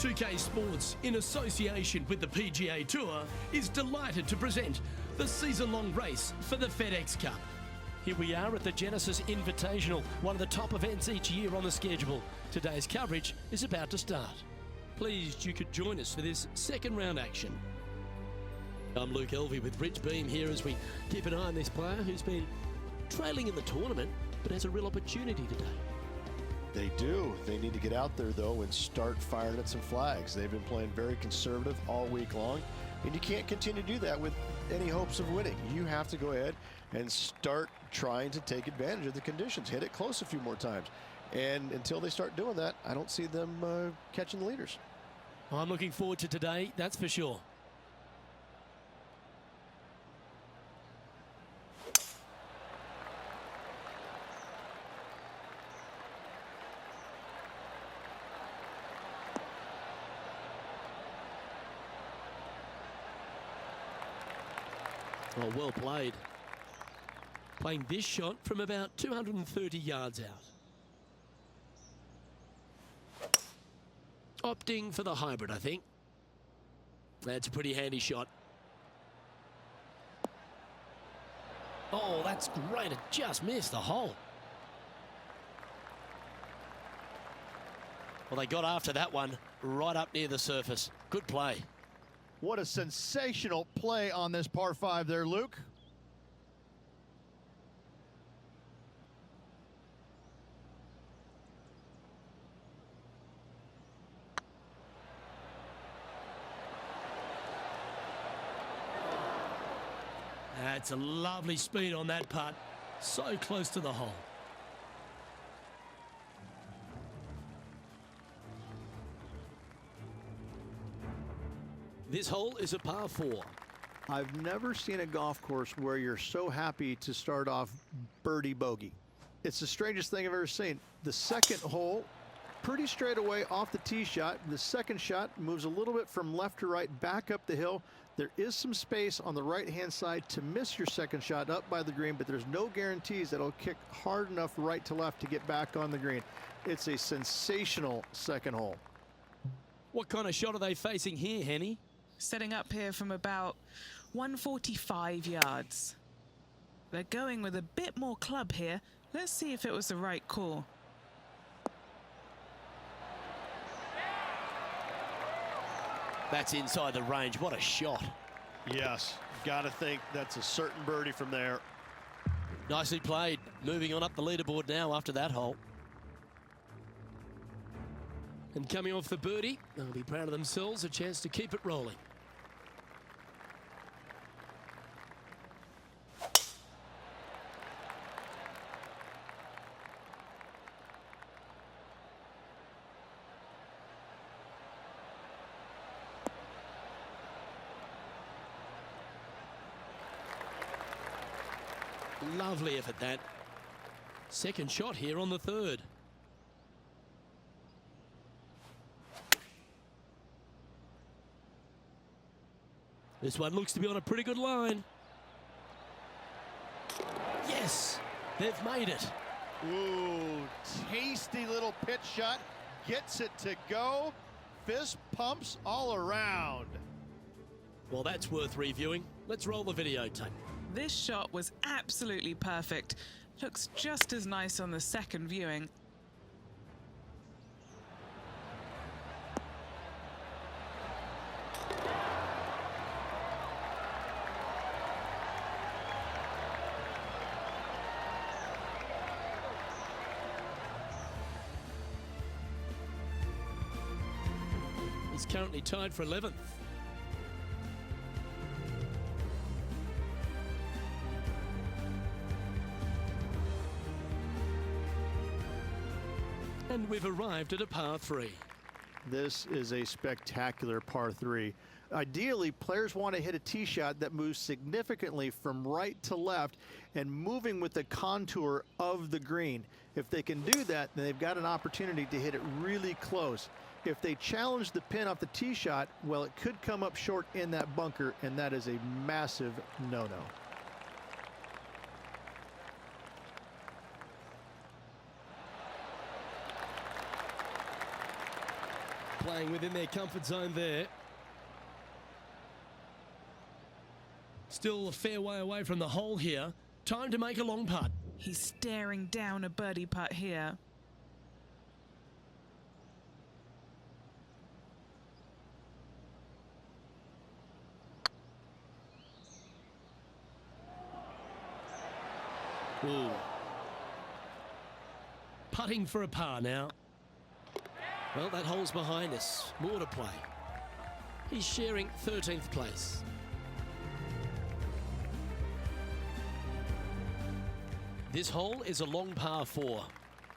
2K Sports, in association with the PGA Tour, is delighted to present the season-long race for the FedEx Cup. Here we are at the Genesis Invitational, one of the top events each year on the schedule. Today's coverage is about to start. Pleased you could join us for this second round action. I'm Luke Elvey with Rich Beam here as we keep an eye on this player who's been trailing in the tournament but has a real opportunity today. They do. They need to get out there, though, and start firing at some flags. They've been playing very conservative all week long, and you can't continue to do that with any hopes of winning. You have to go ahead and start trying to take advantage of the conditions. Hit it close a few more times. And until they start doing that, I don't see them catching the leaders. Well, I'm looking forward to today, that's for sure. Oh, well played. Playing this shot from about 230 yards out. Opting for the hybrid, I think. That's a pretty handy shot. Oh, that's great. It just missed the hole. Well, they got after that one right up near the surface. Good play. What a sensational play on this par 5 there, Luke. That's a lovely speed on that putt. So close to the hole. This hole is a par 4. I've never seen a golf course where you're so happy to start off birdie bogey. It's the strangest thing I've ever seen. The second hole, pretty straight away off the tee shot. The second shot moves a little bit from left to right back up the hill. There is some space on the right-hand side to miss your second shot up by the green, but there's no guarantees that it'll kick hard enough right to left to get back on the green. It's a sensational second hole. What kind of shot are they facing here, Henny? Setting up here from about 145 yards. They're going with a bit more club here. Let's see if it was the right call. That's inside the range. What a shot. Yes, got to think that's a certain birdie from there. Nicely played. Moving on up the leaderboard now after that hole. And coming off the birdie, they'll be proud of themselves, a chance to keep it rolling. Lovely effort that. Second shot here on the third. This one looks to be on a pretty good line. Yes, they've made it. Ooh, tasty little pitch shot. Gets it to go. Fist pumps all around. Well, that's worth reviewing. Let's roll the videotape. This shot was absolutely perfect. Looks just as nice on the second viewing. He's currently tied for 11th. And we've arrived at a par 3. This is a spectacular par 3. Ideally, players want to hit a tee shot that moves significantly from right to left and moving with the contour of the green. If they can do that, then they've got an opportunity to hit it really close. If they challenge the pin off the tee shot, well, it could come up short in that bunker, and that is a massive no-no. playing within their comfort zone there. Still a fair way away from the hole here. Time to make a long putt. He's staring down a birdie putt here. Ooh. Putting for a par now. Well, that hole's behind us. More to play. He's sharing 13th place. This hole is a long par 4.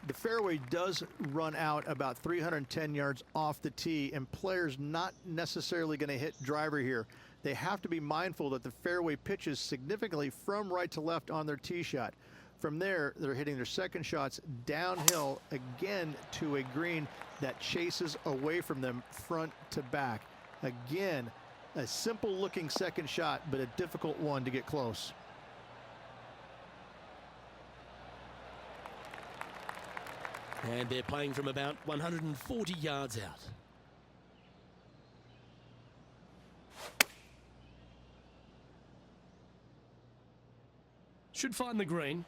The fairway does run out about 310 yards off the tee, and players not necessarily going to hit driver here. They have to be mindful that the fairway pitches significantly from right to left on their tee shot. From there, they're hitting their second shots downhill again to a green that chases away from them front to back. Again, a simple looking second shot, but a difficult one to get close. And they're playing from about 140 yards out. Should find the green.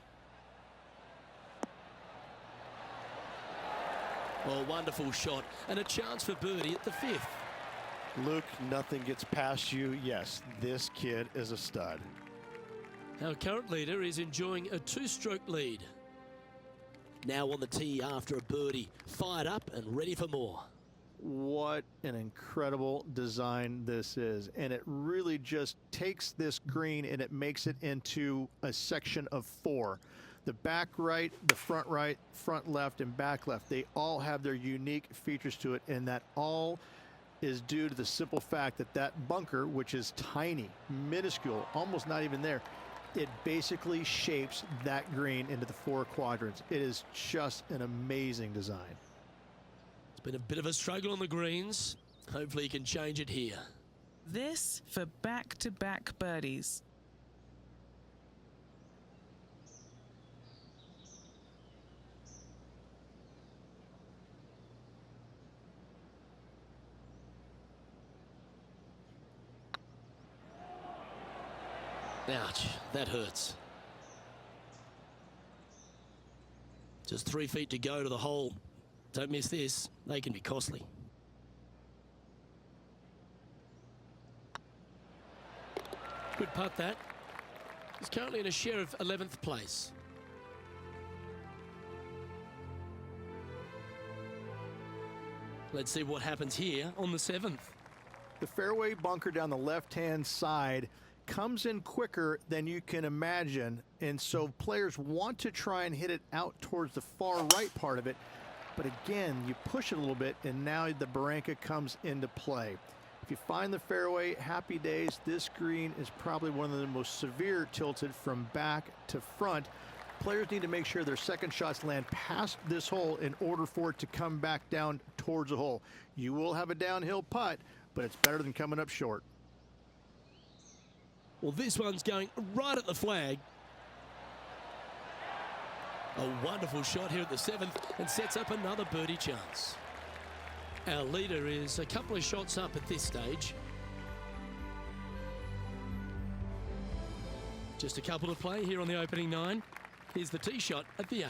Oh, wonderful shot. And a chance for birdie at the 5th. Luke, nothing gets past you. Yes, this kid is a stud. Our current leader is enjoying a 2-stroke lead. Now on the tee after a birdie, fired up and ready for more. What an incredible design this is, and it really just takes this green and it makes it into a section of 4. The back right, the front right, front left, and back left, they all have their unique features to it, and that all is due to the simple fact that that bunker, which is tiny, minuscule, almost not even there, it basically shapes that green into the 4 quadrants. It is just an amazing design. It's been a bit of a struggle on the greens. Hopefully he can change it here. This for back-to-back birdies. Ouch, that hurts. Just 3 feet to go to the hole. Don't miss this. They can be costly. Good putt that. He's currently in a share of 11th place. Let's see what happens here on the 7th. The fairway bunker down the left-hand side comes in quicker than you can imagine, and so players want to try and hit it out towards the far right part of it, but again, you push it a little bit and now the barranca comes into play. If you find the fairway, happy days. This green is probably one of the most severe tilted from back to front. Players need to make sure their second shots land past this hole in order for it to come back down towards the hole. You will have a downhill putt, but it's better than coming up short. Well, this one's going right at the flag. A wonderful shot here at the 7th and sets up another birdie chance. Our leader is a couple of shots up at this stage. Just a couple to play here on the opening 9. Here's the tee shot at the 8th.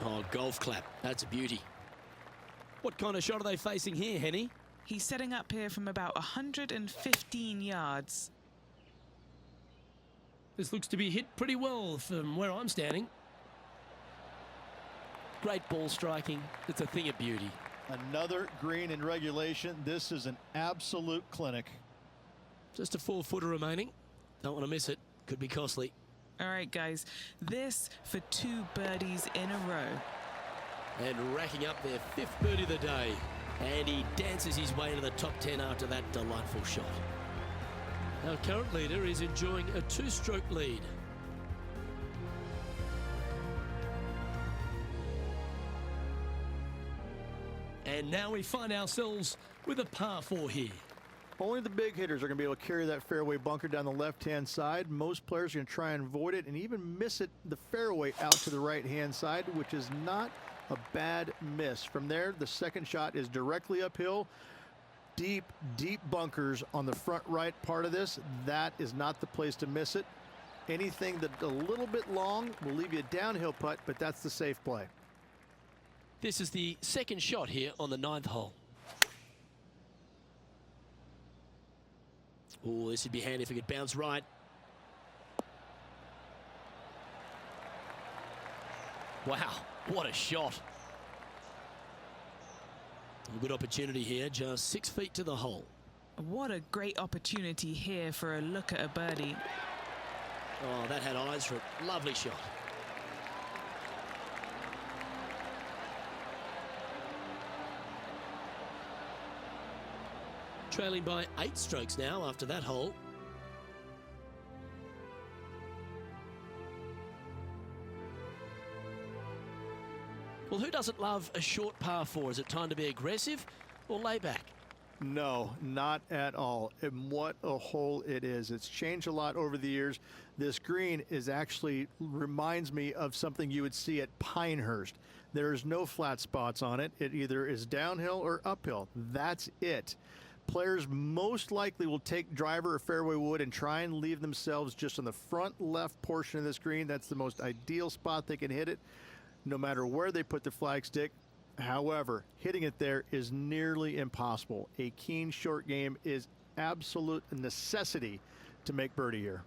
Oh, golf clap. That's a beauty. What kind of shot are they facing here, Henny? He's setting up here from about 115 yards. This looks to be hit pretty well from where I'm standing. Great ball striking. It's a thing of beauty. Another green in regulation. This is an absolute clinic. Just a 4-footer remaining. Don't want to miss it. Could be costly. All right, guys, this for 2 birdies in a row. And racking up their 5th birdie of the day. And he dances his way to the top 10 after that delightful shot. Our current leader is enjoying a 2-stroke lead. And now we find ourselves with a par 4 here. Only the big hitters are going to be able to carry that fairway bunker down the left-hand side. Most players are going to try and avoid it and even miss it the fairway out to the right-hand side, which is not a bad miss. From there, the second shot is directly uphill. Deep, deep bunkers on the front right part of this. That is not the place to miss it. Anything that's a little bit long will leave you a downhill putt, but that's the safe play. This is the second shot here on the 9th hole. Oh, this would be handy if it could bounce right. Wow, what a shot. A good opportunity here, just 6 feet to the hole. What a great opportunity here for a look at a birdie. Oh, that had eyes for it. Lovely shot. Trailing by 8 strokes now after that hole. Well, who doesn't love a short par 4? Is it time to be aggressive or lay back? No, not at all. And what a hole it is. It's changed a lot over the years. This green is actually reminds me of something you would see at Pinehurst. There's no flat spots on it. It either is downhill or uphill. That's it. Players most likely will take driver or fairway wood and try and leave themselves just on the front left portion of this green. That's the most ideal spot they can hit it, no matter where they put the flagstick. However, hitting it there is nearly impossible. A keen short game is absolute necessity to make birdie here.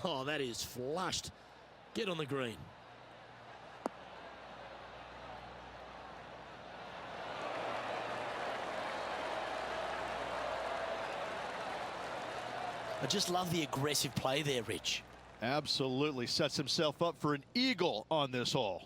Oh, that is flushed. Get on the green. I just love the aggressive play there, Rich. Absolutely sets himself up for an eagle on this hole.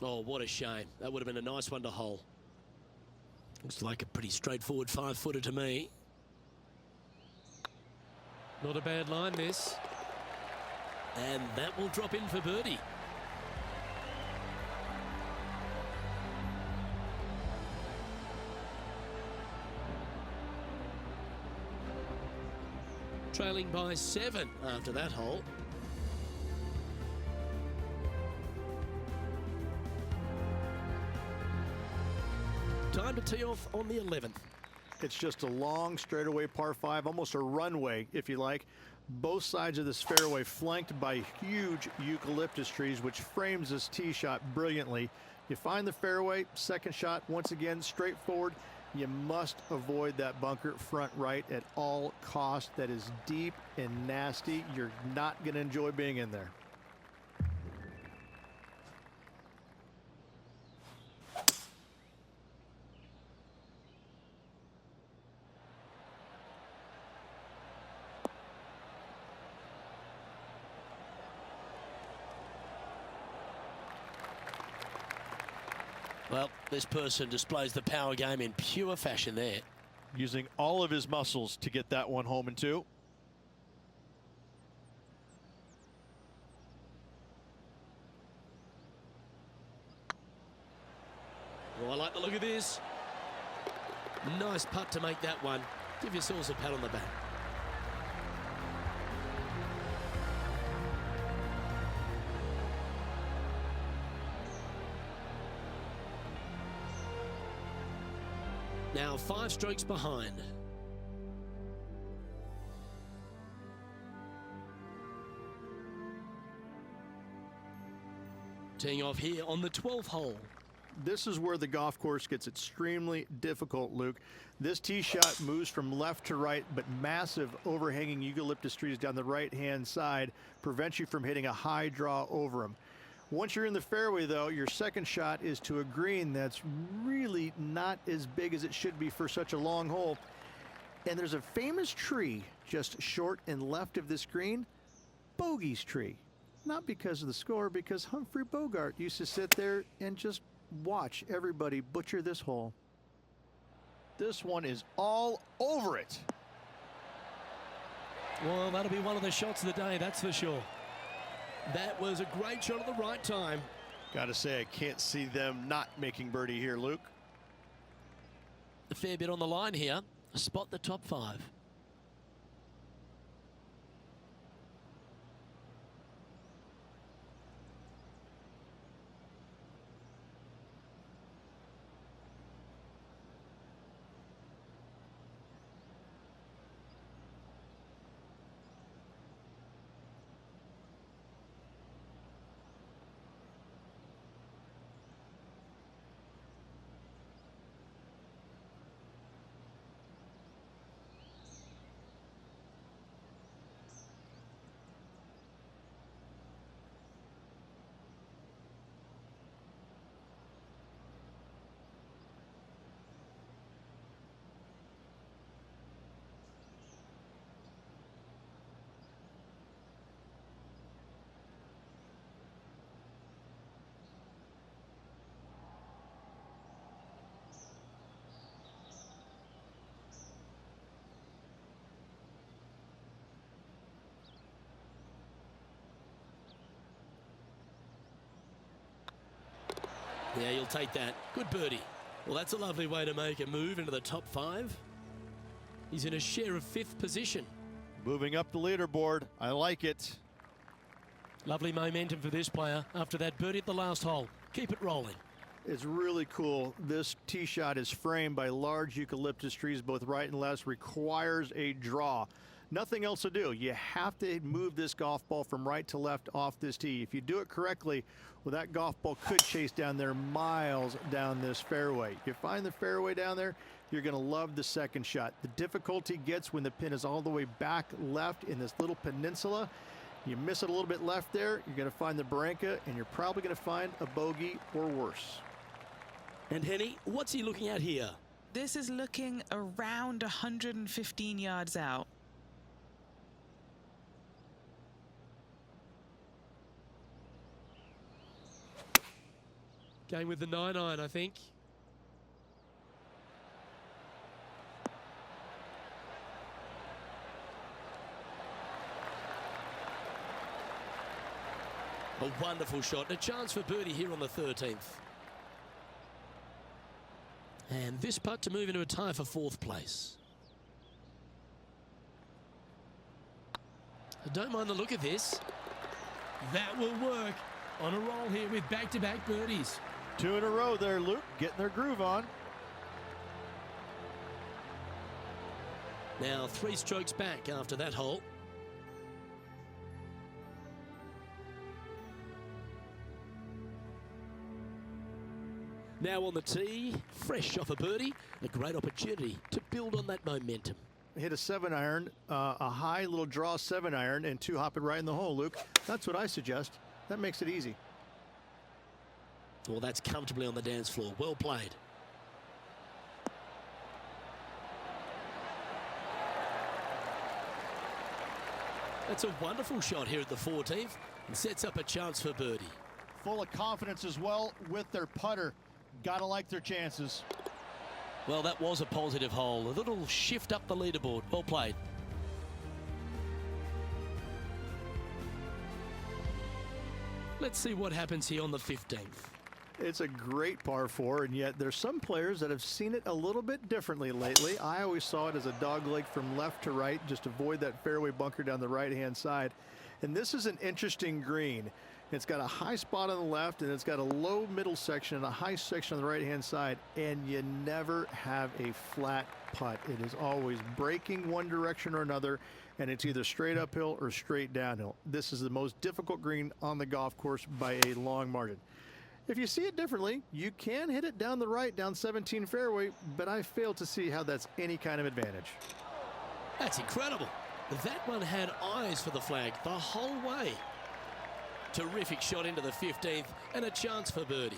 Oh, what a shame. That would have been a nice one to hole. Looks like a pretty straightforward 5-footer to me. Not a bad line, this. And that will drop in for birdie. Trailing by 7 after that hole. Time to tee off on the 11th. It's just a long straightaway par 5, almost a runway, if you like. Both sides of this fairway flanked by huge eucalyptus trees, which frames this tee shot brilliantly. You find the fairway, second shot, once again, straightforward. You must avoid that bunker front right at all costs. That is deep and nasty. You're not going to enjoy being in there. Well, this person displays the power game in pure fashion there. Using all of his muscles to get that one home in 2. Oh, I like the look of this. Nice putt to make that one. Give yourselves a pat on the back. Now 5 strokes behind. Teeing off here on the 12th hole. This is where the golf course gets extremely difficult, Luke. This tee shot moves from left to right, but massive overhanging eucalyptus trees down the right-hand side prevents you from hitting a high draw over them. Once you're in the fairway, though, your second shot is to a green that's really not as big as it should be for such a long hole. And there's a famous tree just short and left of this green, Bogey's tree. Not because of the score, because Humphrey Bogart used to sit there and just watch everybody butcher this hole. This one is all over it. Well, that'll be one of the shots of the day, that's for sure. That was a great shot at the right time. Got to say, I can't see them not making birdie here, Luke. A fair bit on the line here. Spot the top 5. Yeah, you'll take that. Good birdie. Well, that's a lovely way to make a move into the top 5. He's in a share of 5th position. Moving up the leaderboard. I like it. Lovely momentum for this player after that birdie at the last hole. Keep it rolling. It's really cool. This tee shot is framed by large eucalyptus trees, both right and left, requires a draw. Nothing else to do. You have to move this golf ball from right to left off this tee. If you do it correctly, well, that golf ball could chase down there miles down this fairway. You find the fairway down there, you're going to love the second shot. The difficulty gets when the pin is all the way back left in this little peninsula. You miss it a little bit left there, you're going to find the barranca, and you're probably going to find a bogey or worse. And Henny, what's he looking at here? This is looking around 115 yards out. Going with the 9-iron, I think. A wonderful shot. A chance for birdie here on the 13th. And this putt to move into a tie for 4th place. I don't mind the look of this. That will work. On a roll here with back-to-back birdies. 2 in a row there, Luke, getting their groove on. Now 3 strokes back after that hole. Now on the tee, fresh off a birdie, a great opportunity to build on that momentum. Hit a 7-iron, a high little draw 7-iron, and 2-hop it right in the hole, Luke. That's what I suggest. That makes it easy. Well, that's comfortably on the dance floor. Well played. That's a wonderful shot here at the 14th and sets up a chance for birdie. Full of confidence as well with their putter. Gotta like their chances. Well, that was a positive hole. A little shift up the leaderboard. Well played. Let's see what happens here on the 15th. It's a great par 4, and yet there's some players that have seen it a little bit differently lately. I always saw it as a dog leg from left to right, just avoid that fairway bunker down the right-hand side. And this is an interesting green. It's got a high spot on the left, and it's got a low middle section and a high section on the right-hand side, and you never have a flat putt. It is always breaking one direction or another, and it's either straight uphill or straight downhill. This is the most difficult green on the golf course by a long margin. If you see it differently, you can hit it down the right, down 17 fairway, but I fail to see how that's any kind of advantage. That's incredible. That one had eyes for the flag the whole way. Terrific shot into the 15th and a chance for birdie.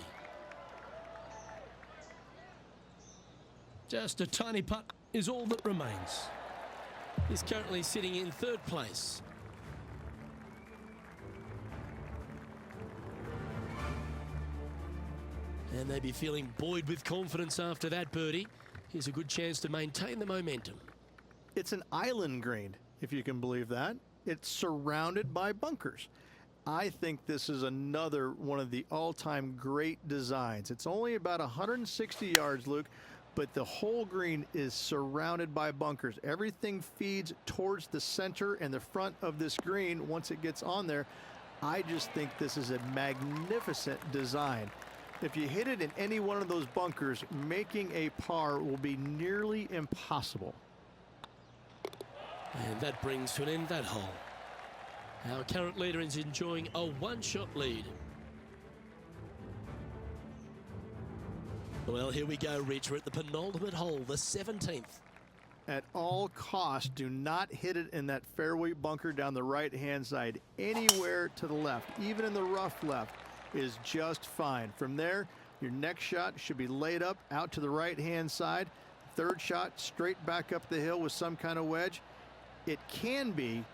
Just a tiny putt is all that remains. He's currently sitting in 3rd place. And they'd be feeling buoyed with confidence after that birdie. Here's a good chance to maintain the momentum. It's an island green, if you can believe that. It's surrounded by bunkers. I think this is another one of the all-time great designs. It's only about 160 yards, Luke, but the whole green is surrounded by bunkers. Everything feeds towards the center and the front of this green once it gets on there. I just think this is a magnificent design. If you hit it in any one of those bunkers, making a par will be nearly impossible. And that brings to an end that hole. Our current leader is enjoying a 1-shot lead. Well, here we go, Rich. We're at the penultimate hole, the 17th. At all costs, do not hit it in that fairway bunker down the right-hand side. Anywhere to the left, even in the rough left, is just fine. From there, your next shot should be laid up out to the right-hand side. 3rd shot, straight back up the hill with some kind of wedge. It can be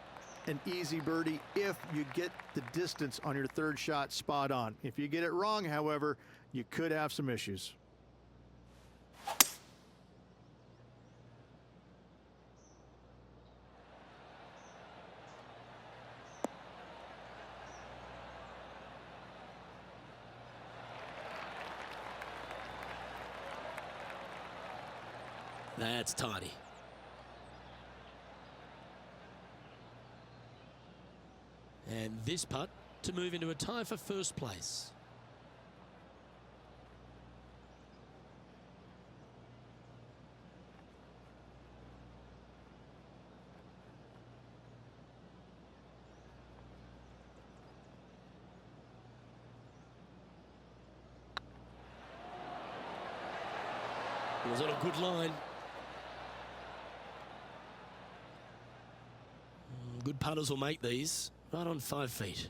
an easy birdie if you get the distance on your 3rd shot spot on. If you get it wrong, however, you could have some issues. That's tidy. And this putt to move into a tie for 1st place. It was on a good line. Good putters will make these. Right on 5 feet.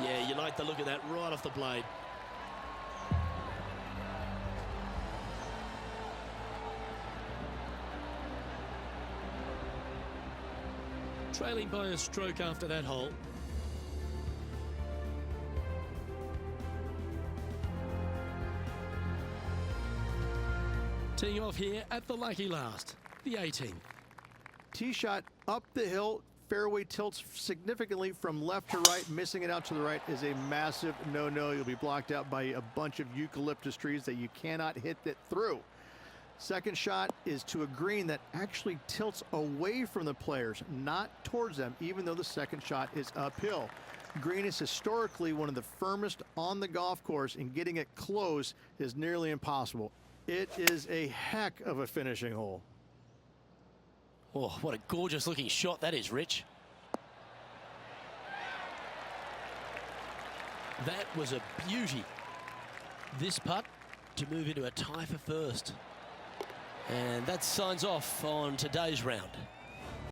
Yeah, you like the look of that right off the blade. Trailing by a stroke after that hole. Teeing off here at the lucky last, the 18th. Tee shot up the hill. Fairway tilts significantly from left to right. Missing it out to the right is a massive no-no. You'll be blocked out by a bunch of eucalyptus trees that you cannot hit it through. Second shot is to a green that actually tilts away from the players, not towards them, even though the second shot is uphill. Green is historically one of the firmest on the golf course, and getting it close is nearly impossible. It is a heck of a finishing hole. Oh, what a gorgeous looking shot that is, Rich. That was a beauty. This putt to move into a tie for first. And that signs off on today's round.